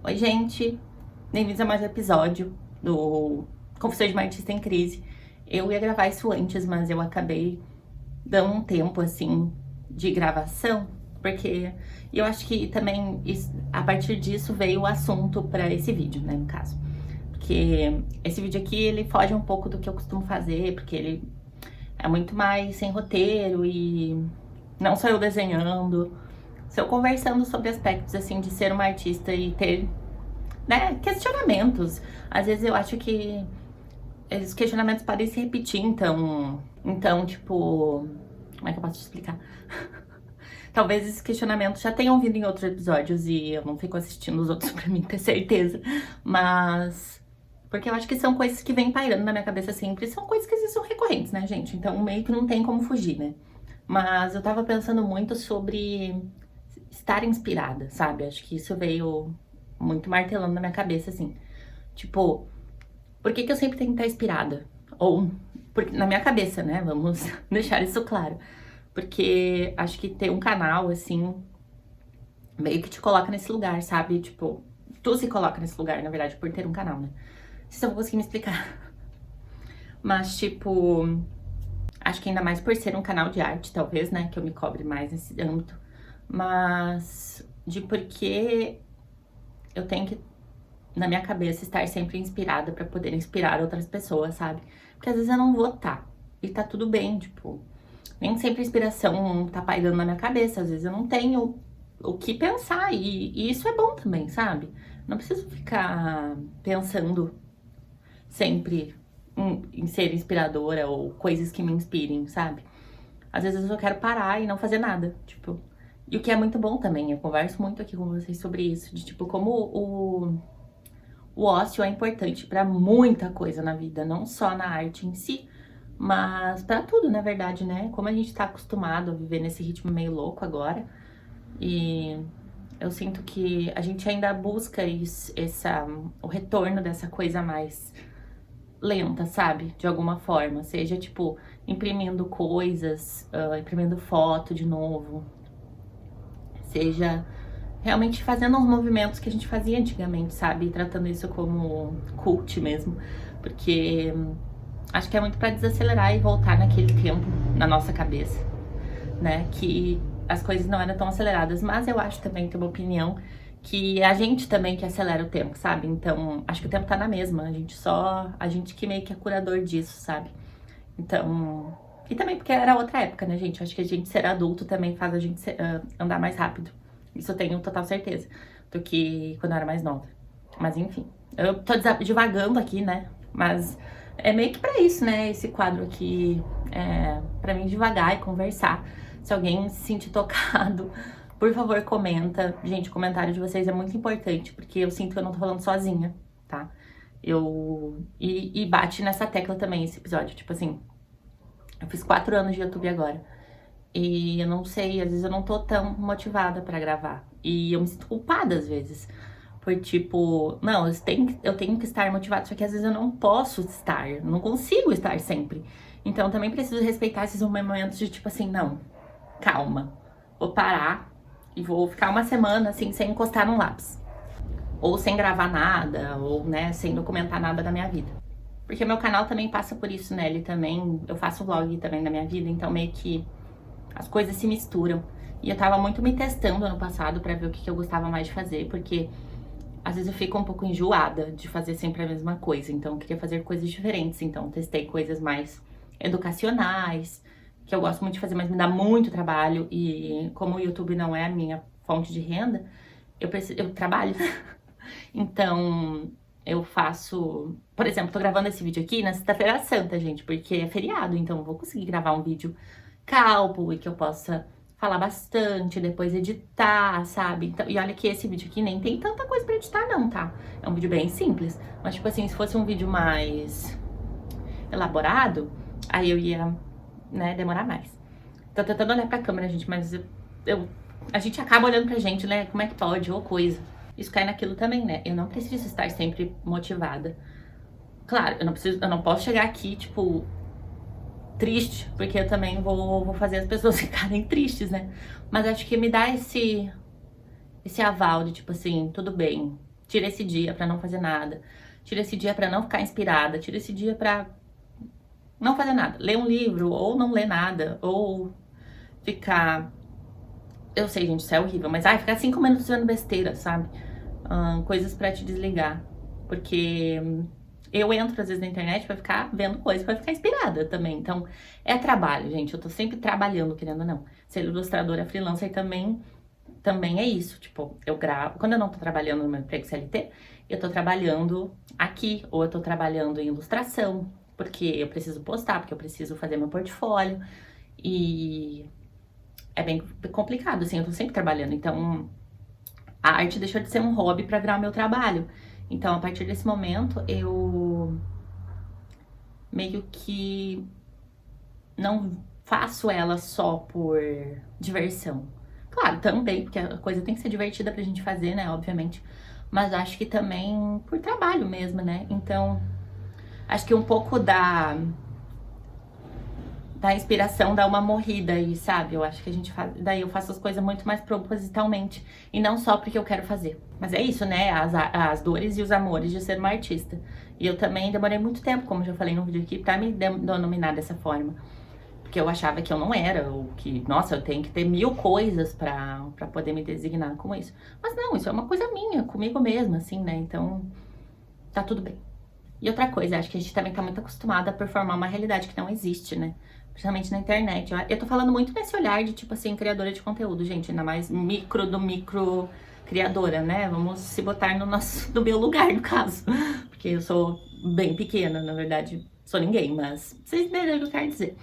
Oi, gente! Bem-vindos a mais um episódio do Confissões de uma Artista em Crise. Eu ia gravar isso antes, mas eu acabei dando um tempo, assim, de gravação, porque eu acho que também a partir disso veio o assunto para esse vídeo, né, no caso. Porque esse vídeo aqui, ele foge um pouco do que eu costumo fazer, porque ele é muito mais sem roteiro e não sou eu desenhando, sou eu conversando sobre aspectos, assim, de ser uma artista e ter, né, questionamentos. Às vezes eu acho que esses questionamentos podem se repetir, então, tipo, como é que eu posso te explicar? Talvez esses questionamentos já tenham vindo em outros episódios e eu não fico assistindo os outros pra mim ter certeza, mas porque eu acho que são coisas que vêm pairando na minha cabeça sempre, são coisas que às vezes são recorrentes, né, gente? Então meio que não tem como fugir, né? Mas eu tava pensando muito sobre estar inspirada, sabe? Acho que isso veio muito martelando na minha cabeça, assim. Tipo, por que que eu sempre tenho que estar inspirada? Ou, porque, na minha cabeça, né? Vamos deixar isso claro. Porque acho que ter um canal, assim, meio que te coloca nesse lugar, sabe? Tipo, tu se coloca nesse lugar, na verdade, por ter um canal, né? Não sei se eu vou conseguir me explicar. Mas, tipo, acho que ainda mais por ser um canal de arte, talvez, né? Que eu me cobre mais nesse âmbito. Mas de porque eu tenho que, na minha cabeça, estar sempre inspirada pra poder inspirar outras pessoas, sabe? Porque às vezes eu não vou estar. E tá tudo bem, tipo, nem sempre a inspiração tá pairando na minha cabeça. Às vezes eu não tenho o que pensar. E isso é bom também, sabe? Não preciso ficar pensando sempre em ser inspiradora ou coisas que me inspirem, sabe? Às vezes eu só quero parar e não fazer nada, tipo. E o que é muito bom também, eu converso muito aqui com vocês sobre isso, de tipo, como o ócio é importante pra muita coisa na vida, não só na arte em si, mas pra tudo, na verdade, né? Como a gente tá acostumado a viver nesse ritmo meio louco agora, e eu sinto que a gente ainda busca o retorno dessa coisa mais lenta, sabe? De alguma forma, seja tipo imprimindo coisas, imprimindo foto de novo, seja realmente fazendo uns movimentos que a gente fazia antigamente, sabe? Tratando isso como cult mesmo, porque acho que é muito pra desacelerar e voltar naquele tempo na nossa cabeça, né? Que as coisas não eram tão aceleradas, mas eu acho também, tenho uma opinião, que é a gente também que acelera o tempo, sabe? Então, acho que o tempo tá na mesma, a gente que meio que é curador disso, sabe? Então, e também porque era outra época, né, gente? Acho que a gente ser adulto também faz a gente andar mais rápido. Isso eu tenho total certeza, do que quando eu era mais nova. Mas enfim, eu tô divagando aqui, né? Mas é meio que pra isso, né? Esse quadro aqui é pra mim devagar e conversar. Se alguém se sentir tocado, por favor, comenta. Gente, o comentário de vocês é muito importante, porque eu sinto que eu não tô falando sozinha, tá? E bate nessa tecla também esse episódio, tipo assim, eu fiz 4 anos de YouTube agora. E eu não sei, às vezes eu não tô tão motivada pra gravar. E eu me sinto culpada às vezes. Por tipo, não, eu tenho que estar motivada, só que às vezes eu não posso estar, não consigo estar sempre. Então eu também preciso respeitar esses momentos de tipo assim, não, calma, vou parar e vou ficar uma semana assim, sem encostar num lápis. Ou sem gravar nada, ou né, sem documentar nada da minha vida. Porque meu canal também passa por isso, né? Ele também, eu faço vlog também da minha vida, então meio que as coisas se misturam. E eu tava muito me testando ano passado pra ver o que eu gostava mais de fazer, porque às vezes eu fico um pouco enjoada de fazer sempre a mesma coisa, então eu queria fazer coisas diferentes, então testei coisas mais educacionais, que eu gosto muito de fazer, mas me dá muito trabalho, e como o YouTube não é a minha fonte de renda, eu trabalho. Então, eu faço... Por exemplo, tô gravando esse vídeo aqui na Sexta-feira Santa, gente, porque é feriado, então eu vou conseguir gravar um vídeo calmo e que eu possa falar bastante, depois editar, sabe? Então, e olha que esse vídeo aqui nem tem tanta coisa pra editar não, tá? É um vídeo bem simples, mas tipo assim, se fosse um vídeo mais elaborado, aí eu ia, né, demorar mais. Tô tentando olhar pra câmera, gente, mas a gente acaba olhando pra gente, né? Como é que pode, ou coisa. Isso cai naquilo também, né? Eu não preciso estar sempre motivada. Claro, eu não posso chegar aqui, tipo, triste, porque eu também vou fazer as pessoas ficarem tristes, né? Mas acho que me dá esse aval de, tipo assim, tudo bem. Tira esse dia pra não fazer nada. Tira esse dia pra não ficar inspirada. Tira esse dia pra não fazer nada. Ler um livro, ou não ler nada, ou ficar... Eu sei, gente, isso é horrível, mas ficar 5 minutos vendo besteira, sabe? Coisas pra te desligar. Porque eu entro às vezes na internet pra ficar vendo coisas, pra ficar inspirada também. Então, é trabalho, gente. Eu tô sempre trabalhando, querendo ou não. Ser ilustradora freelancer também é isso. Tipo, eu gravo... Quando eu não tô trabalhando no meu emprego CLT, eu tô trabalhando aqui, ou eu tô trabalhando em ilustração, porque eu preciso postar, porque eu preciso fazer meu portfólio. E é bem complicado, assim, eu tô sempre trabalhando. Então, a arte deixou de ser um hobby pra virar o meu trabalho. Então, a partir desse momento, eu meio que não faço ela só por diversão. Claro, também, porque a coisa tem que ser divertida pra gente fazer, né, obviamente. Mas acho que também por trabalho mesmo, né? Então, acho que um pouco da inspiração dá uma morrida aí, sabe? Eu acho que a gente faz... Daí eu faço as coisas muito mais propositalmente. E não só porque eu quero fazer. Mas é isso, né? As dores e os amores de ser uma artista. E eu também demorei muito tempo, como já falei no vídeo aqui, pra me denominar dessa forma. Porque eu achava que eu não era, ou que, nossa, eu tenho que ter 1000 coisas pra poder me designar como isso. Mas não, isso é uma coisa minha, comigo mesma, assim, né? Então, tá tudo bem. E outra coisa, acho que a gente também tá muito acostumada a performar uma realidade que não existe, né? Principalmente na internet. Eu tô falando muito nesse olhar de, tipo assim, criadora de conteúdo, gente. Ainda mais micro criadora, né? Vamos se botar no meu lugar, no caso. Porque eu sou bem pequena, na verdade. Sou ninguém, mas vocês entenderam o que eu quero dizer.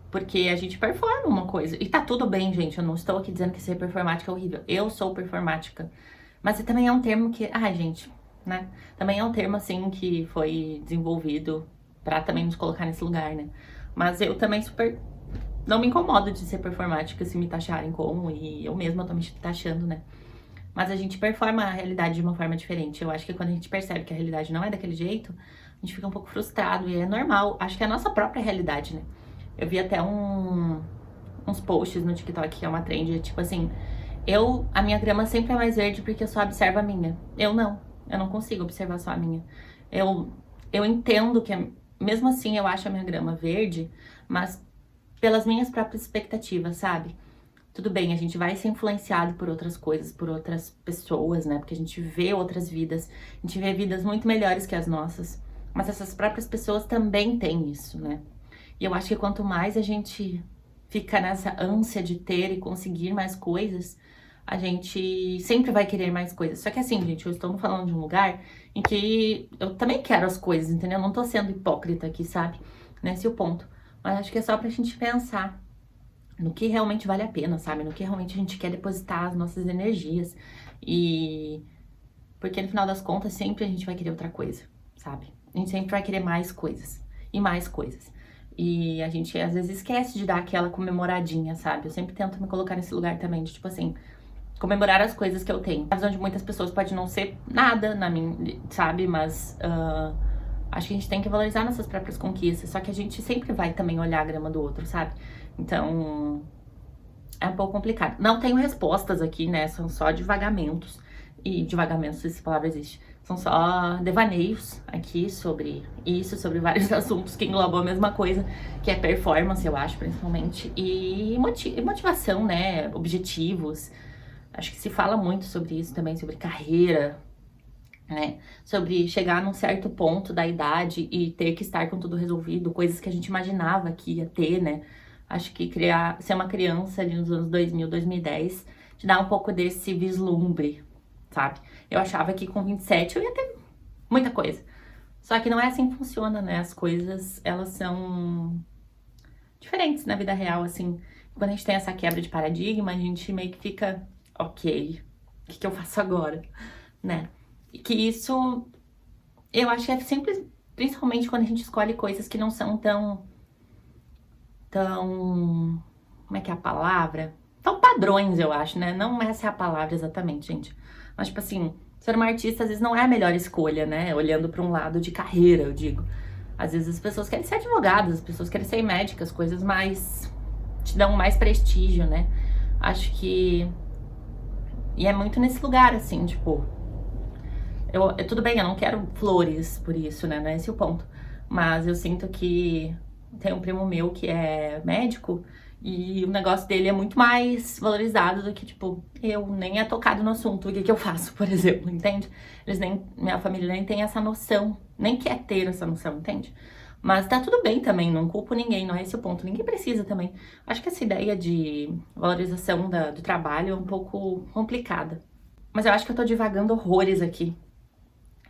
Porque a gente performa uma coisa. E tá tudo bem, gente. Eu não estou aqui dizendo que ser performática é horrível. Eu sou performática. Mas também é um termo que... gente, né? Também é um termo, assim, que foi desenvolvido pra também nos colocar nesse lugar, né? Mas eu também não me incomodo de ser performática se me taxarem como, e eu mesma tô me taxando, né? Mas a gente performa a realidade de uma forma diferente. Eu acho que quando a gente percebe que a realidade não é daquele jeito, a gente fica um pouco frustrado, e é normal. Acho que é a nossa própria realidade, né? Eu vi até uns posts no TikTok, que é uma trend, tipo assim... A minha grama sempre é mais verde porque eu só observo a minha. Eu não consigo observar só a minha. Eu entendo que... Mesmo assim, eu acho a minha grama verde, mas pelas minhas próprias expectativas, sabe? Tudo bem, a gente vai ser influenciado por outras coisas, por outras pessoas, né? Porque a gente vê outras vidas, a gente vê vidas muito melhores que as nossas. Mas essas próprias pessoas também têm isso, né? E eu acho que quanto mais a gente fica nessa ânsia de ter e conseguir mais coisas, a gente sempre vai querer mais coisas. Só que assim, gente, eu estou falando de um lugar em que eu também quero as coisas, entendeu? Eu não tô sendo hipócrita aqui, sabe? Nesse é o ponto. Mas acho que é só pra gente pensar no que realmente vale a pena, sabe? No que realmente a gente quer depositar as nossas energias. E... Porque no final das contas, sempre a gente vai querer outra coisa, sabe? A gente sempre vai querer mais coisas. E mais coisas. E a gente, às vezes, esquece de dar aquela comemoradinha, sabe? Eu sempre tento me colocar nesse lugar também, de tipo assim... Comemorar as coisas que eu tenho. A visão de muitas pessoas pode não ser nada na minha, sabe? Mas acho que a gente tem que valorizar nossas próprias conquistas. Só que a gente sempre vai também olhar a grama do outro, sabe? Então, é um pouco complicado. Não tenho respostas aqui, né? São só divagamentos. E divagamentos, se essa palavra existe. São só devaneios aqui sobre isso, sobre vários assuntos que englobam a mesma coisa, que é performance, eu acho, principalmente. E motivação, né? Objetivos. Acho que se fala muito sobre isso também, sobre carreira, né? Sobre chegar num certo ponto da idade e ter que estar com tudo resolvido, coisas que a gente imaginava que ia ter, né? Acho que ser uma criança ali nos anos 2000, 2010, te dá um pouco desse vislumbre, sabe? Eu achava que com 27 eu ia ter muita coisa. Só que não é assim que funciona, né? As coisas, elas são diferentes na vida real, assim. Quando a gente tem essa quebra de paradigma, a gente meio que fica... Ok, o que eu faço agora, né? E que isso, eu acho que é simples, principalmente quando a gente escolhe coisas que não são tão, como é que é a palavra? Tão padrões, eu acho, né? Não essa é a palavra exatamente, gente. Mas, tipo assim, ser uma artista às vezes não é a melhor escolha, né? Olhando pra um lado de carreira, eu digo. Às vezes as pessoas querem ser advogadas, as pessoas querem ser médicas, coisas mais... te dão mais prestígio, né? Acho que... E é muito nesse lugar, assim, tipo... tudo bem, eu não quero flores por isso, né? Não é esse o ponto. Mas eu sinto que tem um primo meu que é médico e o negócio dele é muito mais valorizado do que, tipo, eu nem é tocado no assunto. O que que eu faço, por exemplo, entende? Minha família nem tem essa noção, nem quer ter essa noção, entende? Mas tá tudo bem também, não culpo ninguém, não é esse o ponto. Ninguém precisa também. Acho que essa ideia de valorização do trabalho é um pouco complicada. Mas eu acho que eu tô divagando horrores aqui,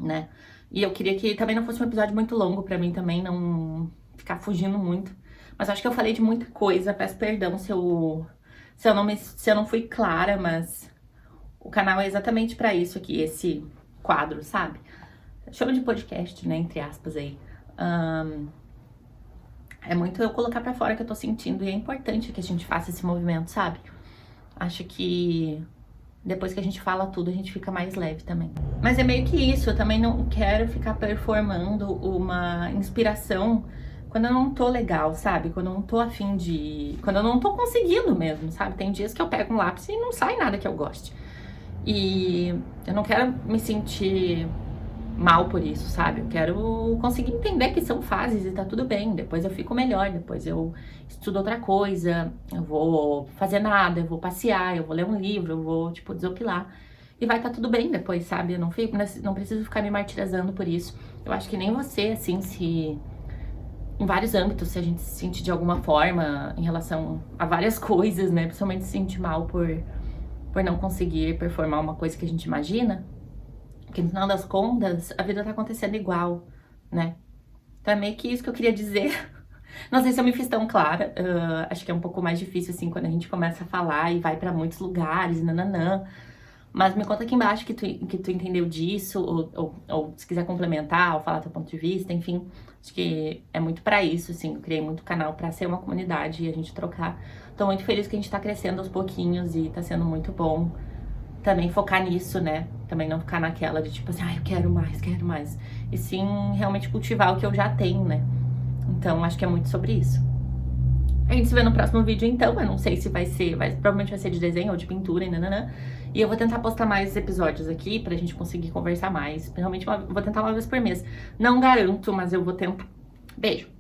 né? E eu queria que também não fosse um episódio muito longo pra mim também, não ficar fugindo muito. Mas acho que eu falei de muita coisa, peço perdão se eu não fui clara, mas o canal é exatamente pra isso aqui, esse quadro, sabe? Chama de podcast, né, entre aspas aí. É muito eu colocar pra fora o que eu tô sentindo e é importante que a gente faça esse movimento, sabe? Acho que depois que a gente fala tudo, a gente fica mais leve também. Mas é meio que isso, eu também não quero ficar performando uma inspiração quando eu não tô legal, sabe? Quando eu não tô afim de... Quando eu não tô conseguindo mesmo, sabe? Tem dias que eu pego um lápis e não sai nada que eu goste. E eu não quero me sentir mal por isso, sabe? Eu quero conseguir entender que são fases e tá tudo bem. Depois eu fico melhor, depois eu estudo outra coisa, eu vou fazer nada, eu vou passear, eu vou ler um livro, eu vou, tipo, desopilar. E vai tá tudo bem depois, sabe? Eu não preciso ficar me martirizando por isso. Eu acho que nem você, assim, se... Em vários âmbitos, se a gente se sente de alguma forma em relação a várias coisas, né? Principalmente se sentir mal por não conseguir performar uma coisa que a gente imagina. Porque no final das contas, a vida tá acontecendo igual, né? Então é meio que isso que eu queria dizer. Não sei se eu me fiz tão clara. Acho que é um pouco mais difícil, assim, quando a gente começa a falar e vai pra muitos lugares, nananã. Mas me conta aqui embaixo que tu entendeu disso, ou se quiser complementar, ou falar teu ponto de vista, enfim. Acho que é muito pra isso, assim. Eu criei muito canal pra ser uma comunidade e a gente trocar. Tô muito feliz que a gente tá crescendo aos pouquinhos e tá sendo muito bom. Também focar nisso, né? Também não ficar naquela de tipo assim, eu quero mais, quero mais. E sim, realmente cultivar o que eu já tenho, né? Então, acho que é muito sobre isso. A gente se vê no próximo vídeo, então. Eu não sei se provavelmente vai ser de desenho ou de pintura, e nananã. E eu vou tentar postar mais episódios aqui pra gente conseguir conversar mais. Realmente, vou tentar uma vez por mês. Não garanto, mas eu vou tentar. Beijo!